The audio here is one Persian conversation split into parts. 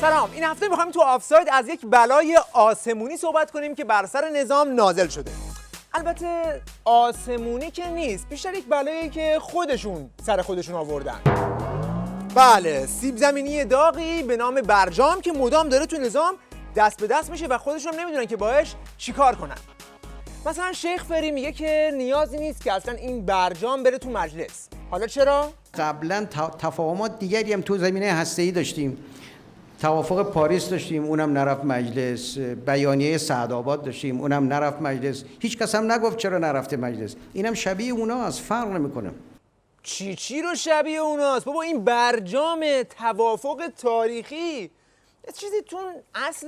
سلام، این هفته میخوایم تو آفساید از یک بلای آسمونی صحبت کنیم که بر سر نظام نازل شده. البته آسمونی که نیست، بیشتر یک بلایی که خودشون سر خودشون آوردن. بله، سیب زمینی داغی به نام برجام که مدام داره تو نظام دست به دست میشه و خودشون هم نمیدونن که باهاش چیکار کنن. مثلا شیخ فری میگه که نیازی نیست که اصلا این برجام بره تو مجلس. حالا چرا؟ قبلا تفاهمات دیگری هم تو زمینه هسته‌ای داشتیم. توافق پاریس داشتیم، اونم نرفت مجلس. بیانیه سعدآباد داشتیم، اونم نرفت مجلس. هیچ کس هم نگفت چرا نرفته مجلس. اینم شبیه اوناست، فرق نمیکنه. چی رو شبیه اوناست؟ بابا این برجام توافق تاریخی یه چیزی تو اصل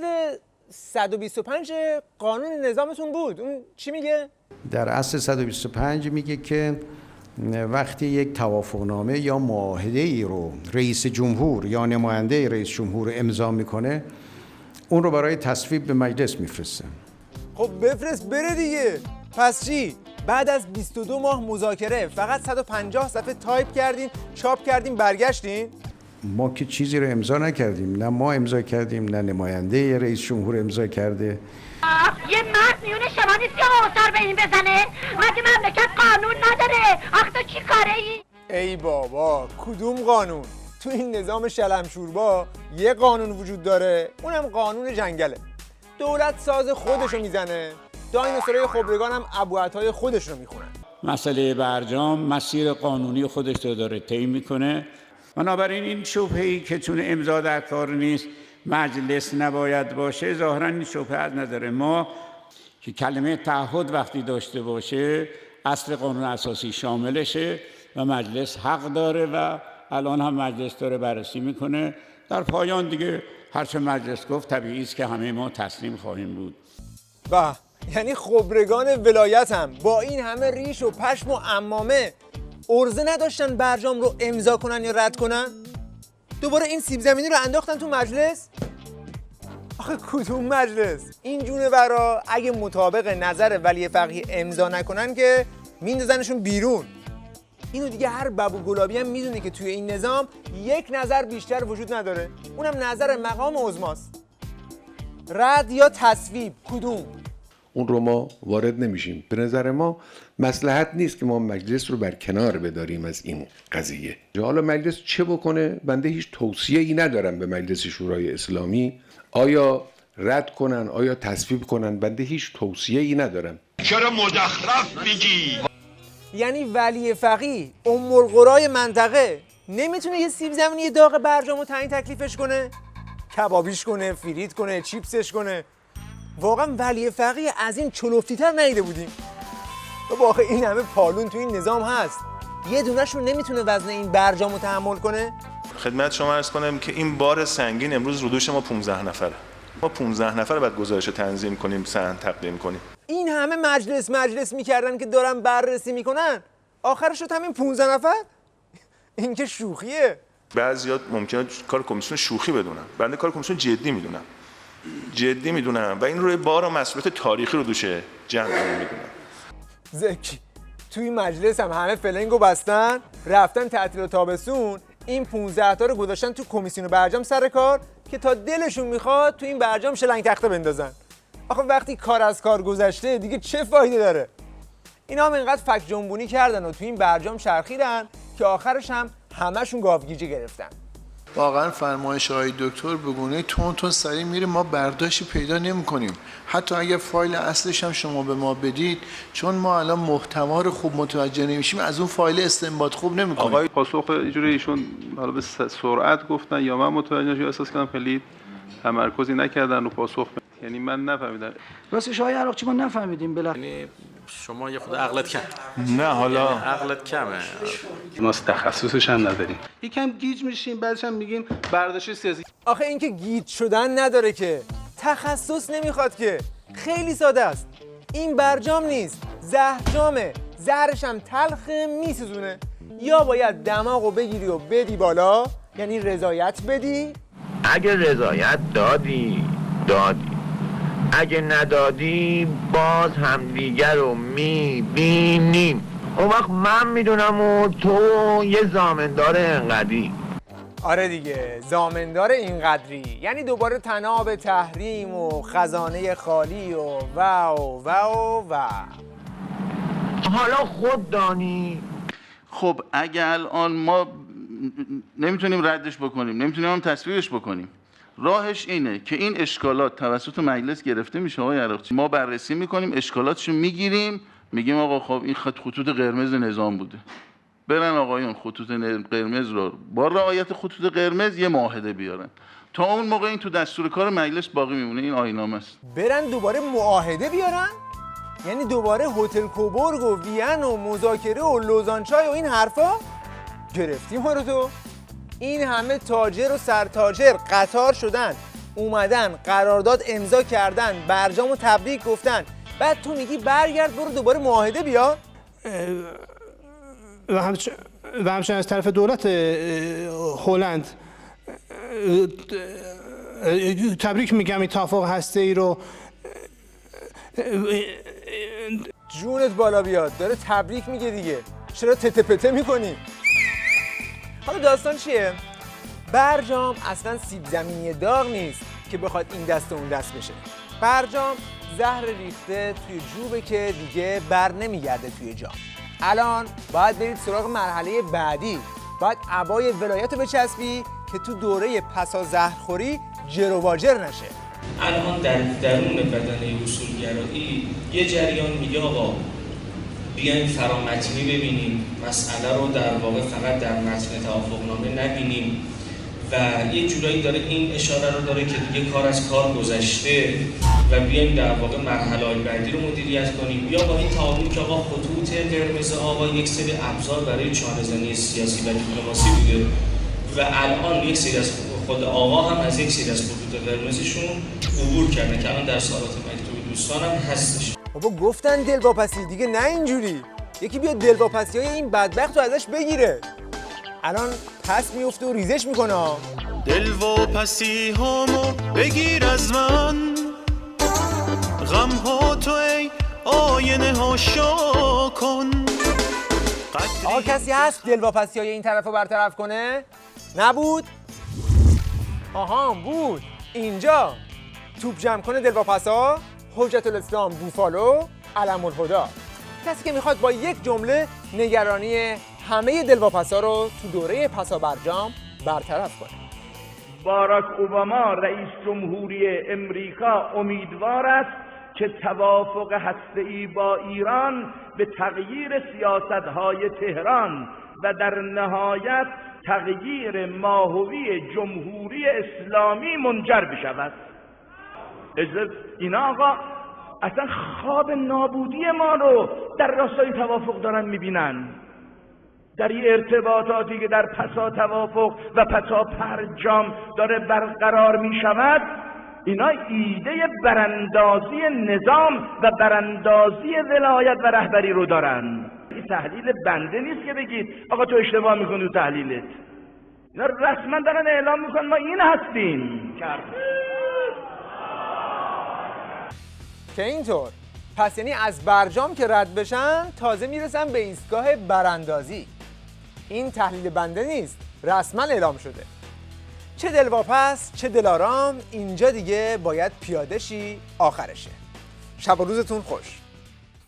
125 قانون نظامتون بود. اون چی میگه؟ در اصل 125 میگه که وقتی یک توافقنامه یا معاهده ای رو رئیس جمهور یا نماینده رئیس جمهور امضا میکنه، اون رو برای تصویب به مجلس میفرسته. خب بفرست بره دیگه. پس چی؟ بعد از 22 ماه مذاکره فقط 150 صفحه تایپ کردین، چاپ کردین، برگشتین؟ ما که چیزی رو امضا نکردیم، نه ما امضا کردیم نه نماینده رئیس جمهور امضا کرده. یه مرد میونه شما نیست که آثار به این بزنه؟ مگه مملکت قانون نداره؟ آخ تو چی کاره ای بابا، کدوم قانون؟ تو این نظام شلمشوربا یه قانون وجود داره، اونم قانون جنگله. دولت ساز خودشو میزنه، دایناسورای خبرگان هم ابوعطای خودش رو میخونن. مسئله برجام مسیر قانونی خودش رو داره طی میکنه. بنابراین این شبهه‌ای که چون امضا در کار نیست مجلس نباید باشه، ظاهراً این شبهه از نظر ما که کلمه تعهد وقتی داشته باشه اصل قانون اساسی شاملشه و مجلس حق داره و الان هم مجلس داره بررسی میکنه. در پایان دیگه هرچه مجلس گفت طبیعی است که همه ما تسلیم خواهیم بود. یعنی خبرگان ولایت هم با این همه ریش و پشم و عمامه عرضه نداشتن برجام رو امضا کنن یا رد کنن؟ دوباره این سیب زمینی رو انداختن تو مجلس؟ آخه کدوم مجلس؟ این جونورا اگه مطابق نظر ولی فقیه امضا نکنن که میندازنشون بیرون. اینو دیگه هر بب و گلابی هم میدونه که توی این نظام یک نظر بیشتر وجود نداره، اونم نظر مقام عظماست. رد یا تصویب کدوم؟ اون رو ما وارد نمیشیم. به نظر ما مصلحت نیست که ما مجلس رو برکنار بداریم از این قضیه. حالا مجلس چه بکنه؟ بنده هیچ توصیه‌ای ندارم به مجلس شورای اسلامی. آیا رد کنن، آیا تصویب کنن، بنده هیچ توصیه‌ای ندارم. چرا مزخرف میگی؟ یعنی ولی فقیه ام القرای منطقه نمیتونه یه سیب زمینی داغ برجامو تعیین تکلیفش کنه؟ کبابیش کنه، فریت کنه، چیپسش کنه؟ واقعا ولی فقیه از این چلوفتی‌تر ندیده بودیم. واقعا این همه پالون تو این نظام هست، یه دونه‌شون نمیتونه وزن این برجامو تحمل کنه؟ خدمت شما عرض کنم که این بار سنگین امروز رو دوش ما 15 نفره. ما 15 نفر بعد گزارش تنظیم کنیم، صحن تقدیم کنیم. این همه مجلس میکردن که دارن بررسی میکنن، آخرش شد همین 15 نفر؟ این که شوخیه. بعضیات ممکنه کار کمیسیون شوخی بدونن، بنده کار کمیسیون جدی میدونم و این روی بار و مسئولیت تاریخی رو دوشه جمع میدونم. زکی توی مجلس هم همه فلنگو بستن، رفتن تعطیل تابستون، این 15 تا رو گذاشتن تو کمیسیون برجام سر کار که تا دلشون میخواد تو این برجام شلنگ تخته بندازن. آخه وقتی کار از کار گذشته دیگه چه فایده داره؟ اینا هم اینقدر فک جنبونی کردن و تو این برجام چرخیدن که آخرش هم همشون گاوگیجه گرفتن. واقعا فرمایش های دکتر به گونه تون سریع میره، ما برداشتی پیدا نمی‌کنیم. حتی اگه فایل اصلش هم شما به ما بدید، چون ما الان محتوا رو خوب متوجه نمیشیم، از اون فایل استنباط خوب نمی‌کنیم. آقای پاسخ اینجوری ایشون حالا به سرعت گفتن یا من متوجه نشدم، احساس کردم خیلی تمرکزی نکردن رو پاسخ. یعنی من نفهمیدم. راستش آقای عراقچی ما نفهمیدیم یعنی شما یه خود عقلت کم. نه حالا یعنی عقلت کمه. ما تخصصش هم نداریم. یکم گیج میشیم، بعدش هم میگیم برداشت سیاسی. آخه این که گیج شدن نداره که، تخصص نمیخواد که، خیلی ساده است. این برجام نیست، زهرجامه. زهرش هم تلخ میسوزونه. یا باید دماغو بگیری و بدی بالا، یعنی رضایت بدی. اگه رضایت دادی اگه ندادی باز همدیگر رو میبینیم. اون وقت من میدونم و تو یه زامندار انقدی. آره دیگه، ضامندار این قدری، یعنی دوباره طناب تحریم و خزانه خالی و حالا خود دانی. خب اگه الان ما نمیتونیم ردش بکنیم، نمیتونیم هم تصویرش بکنیم، راهش اینه که این اشکالات توسط مجلس گرفته میشه آقای عراقچی، ما بررسی میکنیم، اشکالاتشو میگیریم، میگیم آقا خب این خطوط قرمز نظام بوده، برن آقایون خطوط قرمز رو با رعایت خطوط قرمز یه معاهده بیارن. تا اون موقع این تو دستور کار مجلس باقی میمونه، این آیین‌نامه است. برن دوباره معاهده بیارن؟ یعنی دوباره هتل کوبورگ و وین و مذاکره و لوزانچای و این حرفا؟ گرفتی ما رو تو؟ این همه تاجر و سرتاجر قطار شدن، اومدن قرارداد امضا کردن، برجام و تبریک گفتن، بعد تو میگی برگرد برو دوباره معاهده بیار؟ و همچنین از طرف دولت هلند تبریک میگم این توافق هسته‌ای رو. جونت بالا بیاد، داره تبریک میگه دیگه، چرا تته پته میکنی؟ حالا داستان چیه؟ برجام اصلا سیب زمینی داغ نیست که بخواد این دست و اون دست بشه. برجام زهر ریخته توی جوبه که دیگه بر نمیگرده توی جام. الان باید برید سراغ مرحله بعدی، باید عبای ولایت رو بچسبی که تو دوره پسا زهرخوری جر و واجر نشه. الان در درون بدنه اصولگرایی یه جریان میگه آقا بیایم فرامتنی ببینیم، مسئله رو در واقع فقط در متن توافقنامه نبینیم و یه جورایی داره این اشاره رو داره که دیگه کار از کار گذشته و بیایم در واقع مرحله‌های بعدی رو مدیریت کنیم، یا با این تعامل که آقا خطوط قرمز آقا یک سری ابزار برای چانه‌زنی سیاسی و دیپلماسی بوده و الان یک سری از خود آقا هم از یک سری از خطوط قرمزشون عبور کردن که الان در سوالات مکتوب دوستان هم هستش. بابا گفتن دلواپسی دیگه، نه اینجوری یکی بیاد دلواپسی‌های این بدبخت رو ازش بگیره. الان پس میفته و ریزش میکنه. دلواپسی هامو بگیر از من، غم ها تو ای آینه ها شا کن. آقا کسی هست دلواپسی‌های این طرف رو برطرف کنه؟ نبود؟ آها بود اینجا. توپ جمع کنه دلواپسا، حجت الاسلام بوفالو، علم الهدی، کسی که میخواد با یک جمله نگرانی همه دلواپسا رو تو دوره پسا برجام برطرف کنه. باراک اوباما رئیس جمهوری امریکا امیدوار است که توافق هسته‌ای با ایران به تغییر سیاست‌های تهران و در نهایت تغییر ماهوی جمهوری اسلامی منجر بشود. اینا آقا اصلا خواب نابودی ما رو در راستای توافق دارن میبینن. در این ارتباطاتی که در پسا توافق و پسا برجام داره برقرار میشود، اینا ایده براندازی نظام و براندازی ولایت و رهبری رو دارن. این تحلیل بنده نیست که بگید آقا تو اشتباه میکنی تو تحلیلت. اینا رسما دارن اعلام میکنن ما این هستیم. که اینطور پس یعنی از برجام که رد بشن تازه میرسن به ایستگاه براندازی. این تحلیل بنده نیست، رسما اعلام شده. چه دلواپس چه دلارام، اینجا دیگه باید پیاده شی، آخرشه. شب و روزتون خوش.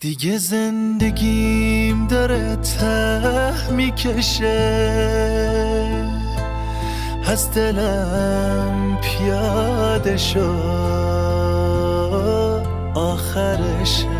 دیگه زندگیم داره ته میکشه، از دلم پیاده شو، آخرشه.